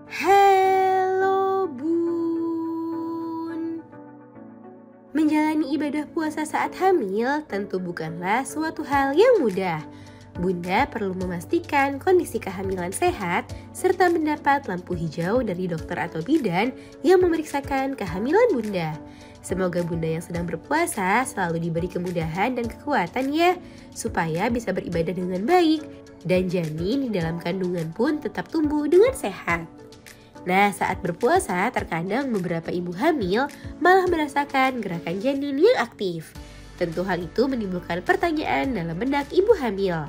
Halo Bun. Menjalani ibadah puasa saat hamil tentu bukanlah suatu hal yang mudah. Bunda perlu memastikan kondisi kehamilan sehat serta mendapat lampu hijau dari dokter atau bidan yang memeriksakan kehamilan Bunda. Semoga Bunda yang sedang berpuasa selalu diberi kemudahan dan kekuatan ya, supaya bisa beribadah dengan baik dan janin di dalam kandungan pun tetap tumbuh dengan sehat. Nah, saat berpuasa terkadang beberapa ibu hamil malah merasakan gerakan janin yang aktif. Tentu hal itu menimbulkan pertanyaan dalam benak ibu hamil.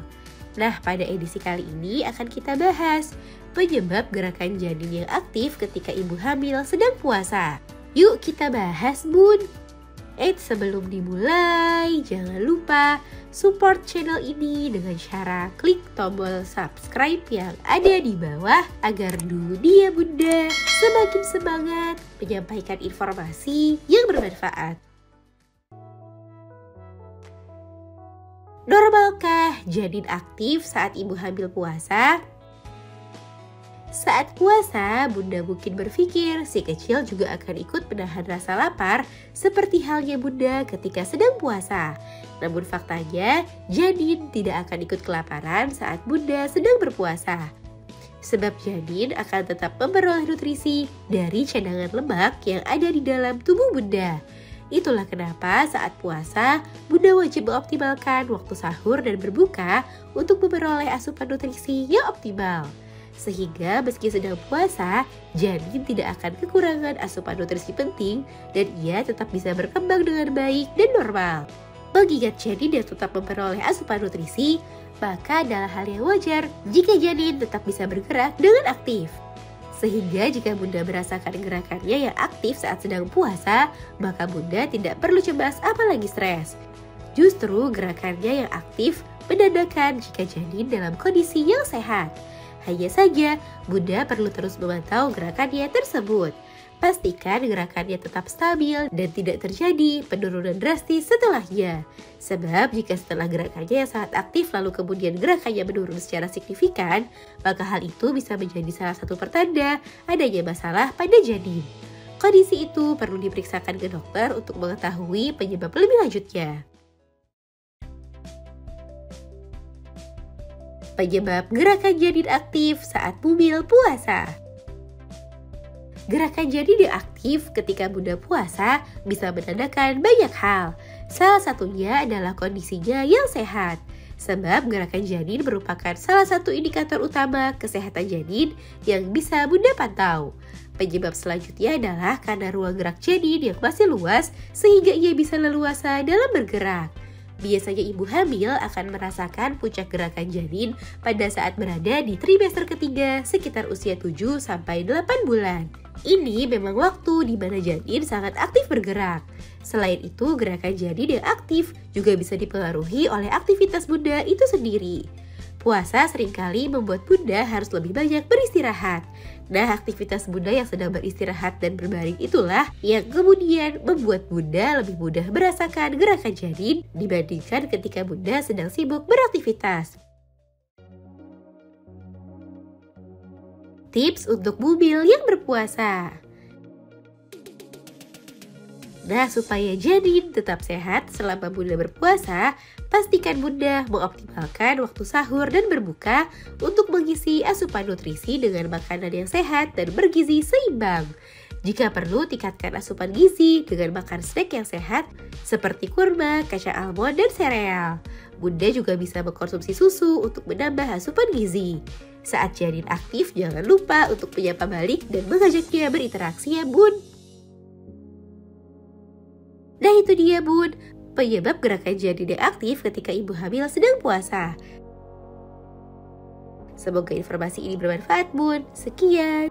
Nah, pada edisi kali ini akan kita bahas penyebab gerakan janin yang aktif ketika ibu hamil sedang puasa. Yuk kita bahas Bun. Sebelum dimulai, jangan lupa support channel ini dengan cara klik tombol subscribe yang ada di bawah agar dunia Bunda semakin semangat menyampaikan informasi yang bermanfaat. Normalkah janin aktif saat ibu hamil puasa? Saat puasa, Bunda mungkin berpikir si kecil juga akan ikut menahan rasa lapar seperti halnya Bunda ketika sedang puasa. Namun faktanya, janin tidak akan ikut kelaparan saat Bunda sedang berpuasa. Sebab janin akan tetap memperoleh nutrisi dari cadangan lemak yang ada di dalam tubuh Bunda. Itulah kenapa saat puasa, Bunda wajib mengoptimalkan waktu sahur dan berbuka untuk memperoleh asupan nutrisi yang optimal. Sehingga meski sedang puasa, janin tidak akan kekurangan asupan nutrisi penting dan ia tetap bisa berkembang dengan baik dan normal. Mengingat janin yang tetap memperoleh asupan nutrisi, maka adalah hal yang wajar jika janin tetap bisa bergerak dengan aktif. Sehingga jika Bunda merasakan gerakannya yang aktif saat sedang puasa, maka Bunda tidak perlu cemas apalagi stres. Justru gerakannya yang aktif menandakan jika janin dalam kondisi yang sehat. Hanya saja, Bunda perlu terus memantau gerakannya tersebut. Pastikan gerakannya tetap stabil dan tidak terjadi penurunan drastis setelahnya. Sebab jika setelah gerakannya yang sangat aktif lalu kemudian gerakannya menurun secara signifikan, maka hal itu bisa menjadi salah satu pertanda adanya masalah pada janin. Kondisi itu perlu diperiksakan ke dokter untuk mengetahui penyebab lebih lanjutnya. Penyebab gerakan janin aktif saat bumil puasa. Gerakan janin yang aktif ketika Bunda puasa bisa menandakan banyak hal. Salah satunya adalah kondisinya yang sehat. Sebab gerakan janin merupakan salah satu indikator utama kesehatan janin yang bisa Bunda pantau. Penyebab selanjutnya adalah karena ruang gerak janin yang masih luas sehingga ia bisa leluasa dalam bergerak. Biasanya ibu hamil akan merasakan puncak gerakan janin pada saat berada di trimester ketiga sekitar usia 7-8 bulan. Ini memang waktu di mana janin sangat aktif bergerak. Selain itu, gerakan janin yang aktif juga bisa dipengaruhi oleh aktivitas Bunda itu sendiri. Puasa seringkali membuat Bunda harus lebih banyak beristirahat. Nah, aktivitas Bunda yang sedang beristirahat dan berbaring itulah yang kemudian membuat Bunda lebih mudah merasakan gerakan janin dibandingkan ketika Bunda sedang sibuk beraktivitas. Tips untuk bumil yang berpuasa. Nah, supaya janin tetap sehat selama Bunda berpuasa, pastikan Bunda mengoptimalkan waktu sahur dan berbuka untuk mengisi asupan nutrisi dengan makanan yang sehat dan bergizi seimbang. Jika perlu, tingkatkan asupan gizi dengan makan snack yang sehat seperti kurma, kacang almond, dan sereal. Bunda juga bisa mengkonsumsi susu untuk menambah asupan gizi. Saat janin aktif, jangan lupa untuk menyapa balik dan mengajaknya berinteraksi ya Bun. Nah itu dia Bun, penyebab gerakan janin yang aktif ketika ibu hamil sedang puasa. Semoga informasi ini bermanfaat Bun. Sekian.